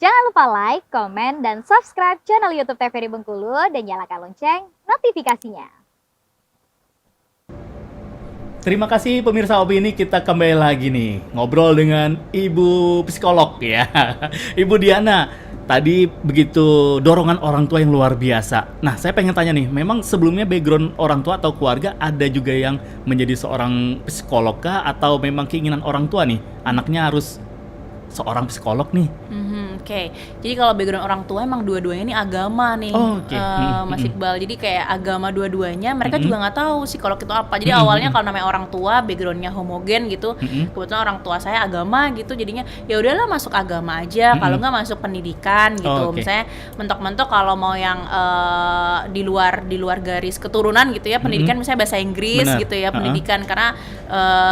Jangan lupa like, komen, dan subscribe channel YouTube TVRI Bengkulu dan nyalakan lonceng notifikasinya. Terima kasih pemirsa Obi, ini kita kembali lagi nih ngobrol dengan Ibu psikolog ya. Ibu Diana, tadi begitu dorongan orang tua yang luar biasa. Nah, saya pengen tanya nih, memang sebelumnya background orang tua atau keluarga ada juga yang menjadi seorang psikolog kah? Atau memang keinginan orang tua nih, anaknya harus seorang psikolog nih? Oke. Jadi kalau background orang tua emang dua-duanya ini agama nih, Mas Iqbal. Jadi kayak agama dua-duanya, mereka juga nggak tahu psikolog itu apa. Jadi awalnya kalau namanya orang tua backgroundnya homogen gitu, kebetulan orang tua saya agama gitu, jadinya ya udahlah masuk agama aja. Kalau nggak masuk pendidikan gitu. Misalnya mentok-mentok kalau mau yang di luar garis keturunan gitu ya, pendidikan misalnya bahasa Inggris gitu ya, pendidikan karena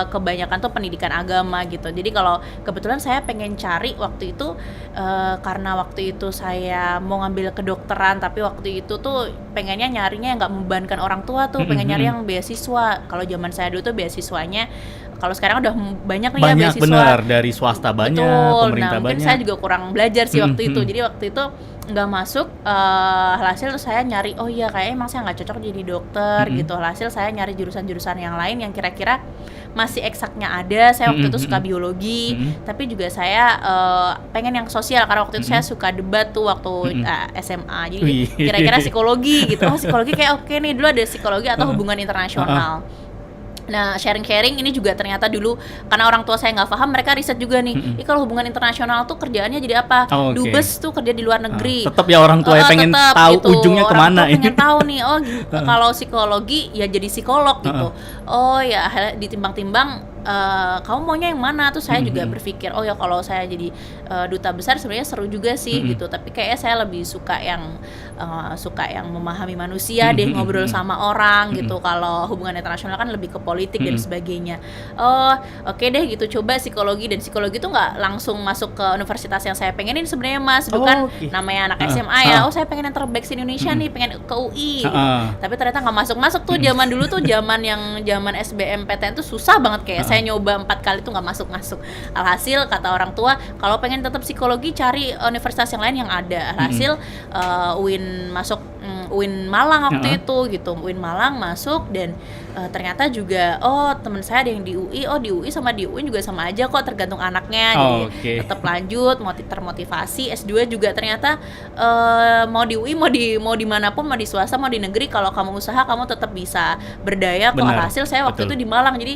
kebanyakan tuh pendidikan agama gitu. Jadi kalau kebetulan saya pengen cari waktu itu karena waktu itu saya mau ngambil kedokteran, tapi waktu itu tuh pengennya nyarinya yang nggak membebankan orang tua tuh, pengen nyari yang beasiswa. Kalau zaman saya dulu tuh beasiswanya, kalau sekarang udah banyak nih ya beasiswa. Benar, dari swasta banyak, pemerintah mungkin banyak. saya juga kurang belajar sih waktu itu. Jadi waktu itu nggak masuk, hasil terus saya nyari, oh iya kayaknya emang saya nggak cocok jadi dokter gitu. Hasil saya nyari jurusan-jurusan yang lain yang kira-kira masih eksaknya ada. Saya waktu itu suka biologi, tapi juga saya pengen yang sosial karena waktu itu saya suka debat tuh waktu SMA. Jadi kira-kira psikologi gitu. Oh, psikologi kayak oke nih, dulu ada psikologi atau hubungan internasional. Nah, sharing-sharing ini juga ternyata dulu karena orang tua saya nggak paham, mereka riset juga nih. Kalau hubungan internasional tuh kerjaannya jadi apa? Dubes tuh kerja di luar negeri. Tetap ya orang tua pengen tahu gitu, ujungnya kemana ini. Pengen tahu nih, oh kalau psikologi ya jadi psikolog gitu. Oh ya ditimbang-timbang kamu maunya yang mana tuh, saya juga berpikir oh ya kalau saya jadi duta besar sebenarnya seru juga sih gitu, tapi kayaknya saya lebih suka yang memahami manusia deh, ngobrol sama orang gitu. Kalau hubungan internasional kan lebih ke politik dan sebagainya. Oh oke deh gitu, coba psikologi. Dan psikologi tuh nggak langsung masuk ke universitas yang saya pengenin sebenarnya Mas, bukan namanya anak SMA ya, oh saya pengen yang terbaik di Indonesia nih, pengen ke UI gitu. Tapi ternyata nggak masuk tuh. Zaman dulu tuh zaman SBMPTN tuh susah banget, kayak saya nyoba 4 kali tuh nggak masuk. Alhasil kata orang tua, kalau pengen tetap psikologi cari universitas yang lain yang ada. Alhasil UIN masuk, UIN Malang waktu itu gitu, UIN Malang masuk. Dan ternyata juga teman saya ada yang di UI, di UI sama di UIN juga sama aja kok, tergantung anaknya. Jadi tetap lanjut, termotivasi. S2 juga ternyata mau di UI, mau di manapun, mau di swasta, mau di negeri, kalau kamu usaha kamu tetap bisa berdaya kok. Alhasil saya waktu itu di Malang, jadi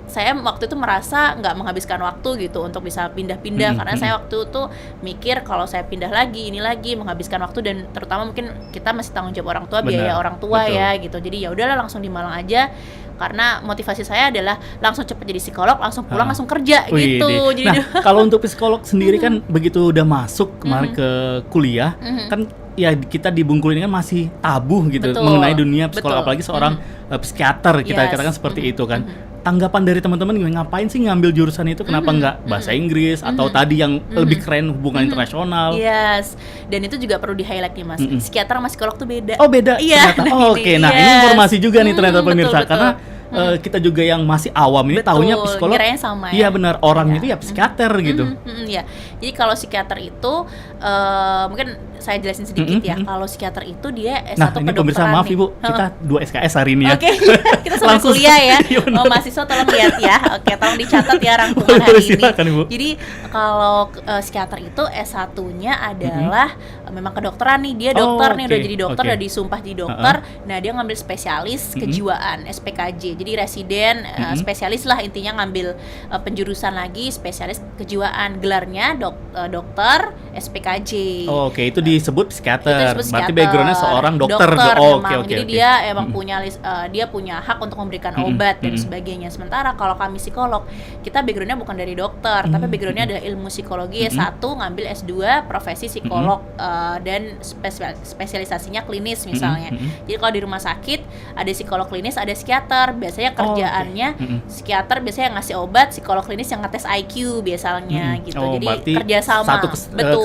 saya waktu itu merasa nggak menghabiskan waktu gitu untuk bisa pindah-pindah, karena saya waktu itu mikir kalau saya pindah lagi, ini lagi menghabiskan waktu, dan terutama mungkin kita masih tanggung jawab orang tua, biaya orang tua ya gitu. Jadi ya udahlah langsung di Malang aja, karena motivasi saya adalah langsung cepat jadi psikolog, langsung pulang langsung kerja gitu. Jadi kalau untuk psikolog sendiri kan begitu udah masuk kemarin ke kuliah kan ya, kita di Bengkulu ini kan masih tabu gitu mengenai dunia psikolog, apalagi seorang psikiater, kita katakan seperti itu kan. Tanggapan dari teman-teman gimana, ngapain sih ngambil jurusan itu, kenapa nggak bahasa Inggris atau tadi yang lebih keren hubungan internasional? Dan itu juga perlu di-highlight nih Mas, psikiater sama psikolog tuh beda. Oh beda? Iya. Oke, nah ini informasi juga nih ternyata pemirsa, karena kita juga yang masih awam ini taunya psikolog, sama iya benar, orang itu ya psikiater gitu. Ya, jadi kalau psikiater itu mungkin saya jelasin sedikit ya. Kalau psikiater itu dia S1 nah, ini kedokteran. Pemirsa maaf Ibu, kita 2 SKS hari ini ya. Oke, kita sambil kuliah ya. Mahasiswa tolong lihat ya. Oke, tolong dicatat ya rangkuman hari ini. Ibu. Jadi kalau psikiater itu S1-nya adalah memang kedokteran nih. Dia dokter nih, udah jadi dokter, udah disumpah jadi dokter. Nah, dia ngambil spesialis kejiwaan, SPKJ. Jadi residen, spesialis lah intinya, ngambil penjurusan lagi spesialis kejiwaan. Gelarnya dokter SPKJ. Oke, itu disebut psikiater. Berarti backgroundnya seorang dokter. Jadi dia emang punya hak untuk memberikan obat dan sebagainya. Sementara kalau kami psikolog, kita backgroundnya bukan dari dokter, tapi backgroundnya adalah ilmu psikologi. S1 ngambil S2 profesi psikolog dan spesialisasinya klinis misalnya. Jadi kalau di rumah sakit ada psikolog klinis, ada psikiater. Biasanya kerjaannya psikiater biasanya yang ngasih obat, psikolog klinis yang ngetes IQ biasanya gitu. Jadi kerjasama.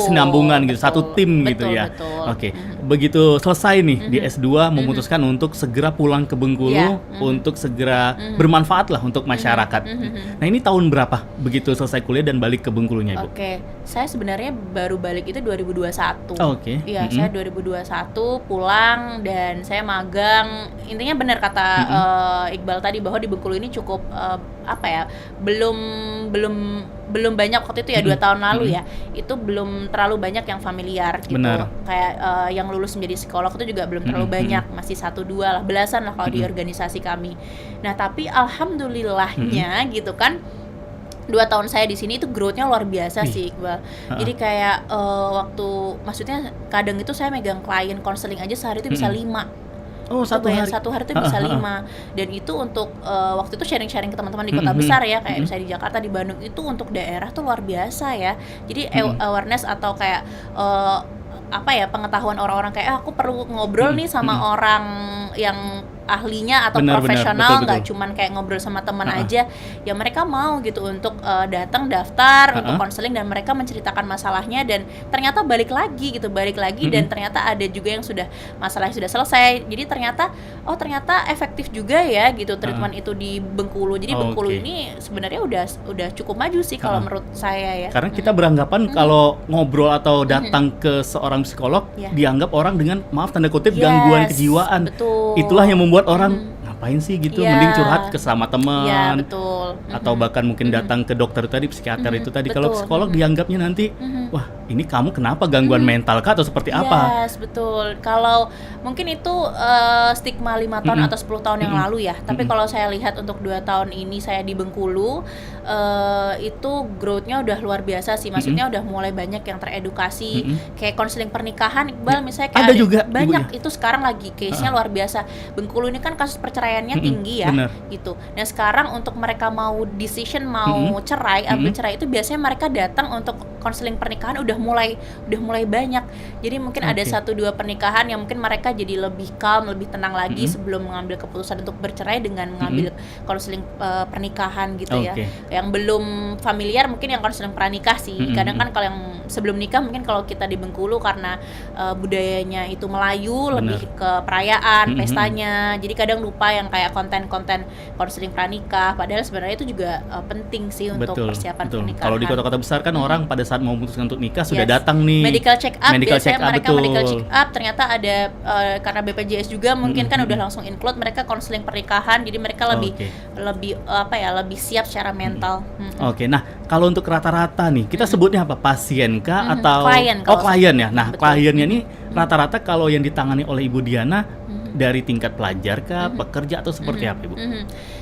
kesinambungan gitu, satu tim gitu betul, ya. betul. Oke, begitu selesai nih di S2 memutuskan untuk segera pulang ke Bengkulu Iya, untuk segera bermanfaat lah untuk masyarakat. Nah, ini tahun berapa begitu selesai kuliah dan balik ke Bengkulunya, Ibu? Oke, saya sebenarnya baru balik itu 2021. Oke. Iya, saya 2021 pulang dan saya magang. Intinya benar kata Iqbal tadi bahwa di Bengkulu ini cukup apa ya? Belum banyak waktu itu ya 2 tahun lalu ya. Itu belum terlalu banyak yang familiar gitu. Benar. Kayak yang lulus menjadi psikolog itu juga belum terlalu banyak, masih 1-2 lah, belasan lah kalau di organisasi kami. Nah, tapi alhamdulillahnya gitu kan 2 tahun saya di sini itu growth-nya luar biasa sih, Iqbal. Jadi kayak waktu maksudnya kadang itu saya megang klien konseling aja sehari itu bisa 5. Oh, satu hari. Satu hari itu bisa 5. Dan itu untuk waktu itu sharing-sharing ke teman-teman di kota besar ya, kayak misalnya di Jakarta, di Bandung, itu untuk daerah tuh luar biasa ya. Jadi awareness atau kayak apa ya, pengetahuan orang-orang kayak aku perlu ngobrol nih sama orang yang ahlinya atau Benar, profesional, betul, nggak betul. cuman kayak ngobrol sama teman aja. Ya mereka mau gitu untuk datang daftar untuk konseling dan mereka menceritakan masalahnya dan ternyata balik lagi dan ternyata ada juga yang sudah masalahnya sudah selesai. Jadi ternyata efektif juga ya gitu treatment itu di Bengkulu. Jadi Bengkulu ini sebenarnya udah cukup maju sih kalau menurut saya ya. Karena kita beranggapan kalau ngobrol atau datang ke seorang psikolog dianggap orang dengan maaf tanda kutip gangguan kejiwaan. Betul. Itulah yang membuat orang ngapain sih gitu, mending curhat ke sama teman. Iya, betul. Atau bahkan mungkin datang ke dokter tadi, psikiater itu tadi. Kalau psikolog dianggapnya nanti wah, ini kamu kenapa gangguan mental kah atau seperti apa? Yes, betul. Kalau mungkin itu stigma 5 tahun atau 10 tahun yang lalu ya. Tapi kalau saya lihat untuk 2 tahun ini saya di Bengkulu itu growth-nya udah luar biasa sih. Maksudnya udah mulai banyak yang teredukasi. Kayak konseling pernikahan, Iqbal misalnya kayak ada juga banyak itu sekarang lagi case-nya luar biasa. Bengkulu ini kan kasus perceraiannya tinggi ya, gitu. Nah, sekarang untuk mereka mau decision mau cerai, ambil cerai itu biasanya mereka datang untuk konseling pernikahan udah mulai banyak. Jadi mungkin ada 1-2 pernikahan yang mungkin mereka jadi lebih calm, lebih tenang lagi sebelum mengambil keputusan untuk bercerai dengan mengambil konseling pernikahan gitu ya. Yang belum familiar mungkin yang konseling pranikah sih. Kadang kan kalau yang sebelum nikah mungkin kalau kita di Bengkulu karena budayanya itu Melayu, lebih ke perayaan, pestanya. Jadi kadang lupa yang kayak konten-konten konseling pranikah. Padahal sebenarnya itu juga penting sih untuk persiapan pernikahan. Kalau di kota-kota besar kan orang pada saat mau memutuskan untuk nikah sudah datang nih medical check up, biasanya mereka betul. medical check up, ternyata ada karena BPJS juga mungkin kan udah langsung include mereka konseling pernikahan, jadi mereka lebih apa ya, lebih siap secara mental. Oke, nah kalau untuk rata-rata nih kita sebutnya apa, pasien kah atau klien ya. Nah, kliennya nih rata-rata kalau yang ditangani oleh Ibu Diana dari tingkat pelajar kah, pekerja atau seperti apa, Ibu?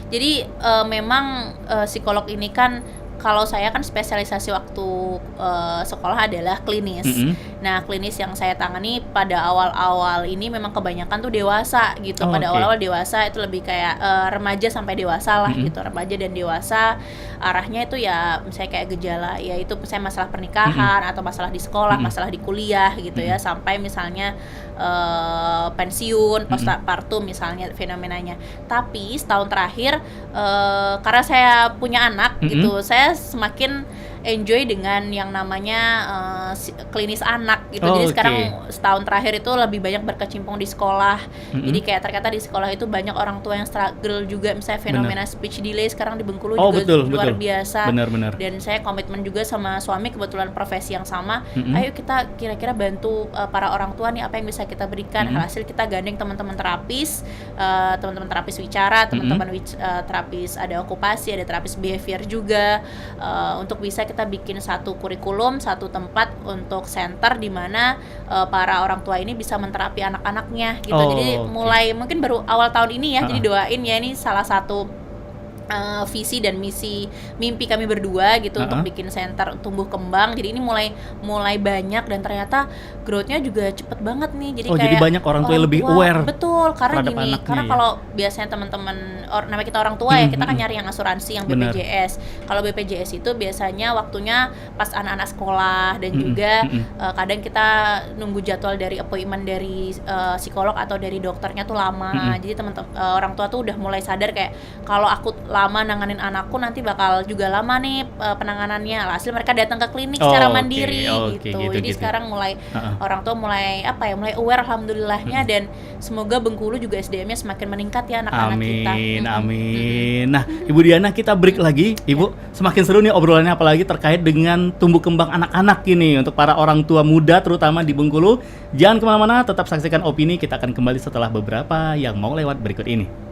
Jadi memang psikolog ini kan kalau saya kan spesialisasi waktu sekolah adalah klinis. Nah, klinis yang saya tangani pada awal-awal ini memang kebanyakan tuh dewasa gitu. Pada awal-awal dewasa itu lebih kayak remaja sampai dewasa lah gitu. Remaja dan dewasa arahnya itu ya misalnya kayak gejala ya itu misalnya masalah pernikahan atau masalah di sekolah, masalah di kuliah gitu ya, sampai misalnya pensiun, postpartum misalnya fenomenanya. Tapi setahun terakhir karena saya punya anak gitu, saya semakin enjoy dengan yang namanya klinis anak gitu. Jadi sekarang setahun terakhir itu lebih banyak berkecimpung di sekolah. Jadi kayak ternyata di sekolah itu banyak orang tua yang struggle juga, misalnya fenomena speech delay sekarang di Bengkulu juga luar biasa. Benar. Dan saya komitmen juga sama suami, kebetulan profesi yang sama. Ayo kita kira-kira bantu para orang tua nih, apa yang bisa kita berikan. Hasil kita gandeng teman-teman terapis wicara, teman-teman terapis ada okupasi, ada terapis behavior juga, untuk bisa kita bikin satu kurikulum, satu tempat untuk center di mana para orang tua ini bisa menterapi anak-anaknya gitu. Jadi mulai mungkin baru awal tahun ini ya. Jadi doain ya, ini salah satu visi dan mimpi kami berdua gitu untuk bikin center tumbuh kembang. Jadi ini mulai banyak dan ternyata growth-nya juga cepet banget nih. Jadi kayak jadi banyak orang tua yang lebih aware. Betul, karena gini, karena ya. Kalau biasanya teman-teman namanya kita orang tua ya, kita kan nyari yang asuransi yang BPJS. Kalau BPJS itu biasanya waktunya pas anak-anak sekolah dan juga kadang kita nunggu jadwal dari appointment dari psikolog atau dari dokternya tuh lama. Jadi teman-teman orang tua tuh udah mulai sadar kayak kalau aku lama nanganin anakku nanti bakal juga lama nih penanganannya. Hasil mereka datang ke klinik secara mandiri gitu. Jadi sekarang mulai orang tua mulai mulai aware alhamdulillahnya, dan semoga Bengkulu juga SDM-nya semakin meningkat ya anak-anak kita. Amin. Nah, Ibu Diana, kita break lagi. Ibu, semakin seru nih obrolannya, apalagi terkait dengan tumbuh kembang anak-anak ini untuk para orang tua muda terutama di Bengkulu. Jangan kemana-mana, tetap saksikan Opini. Kita akan kembali setelah beberapa yang mau lewat berikut ini.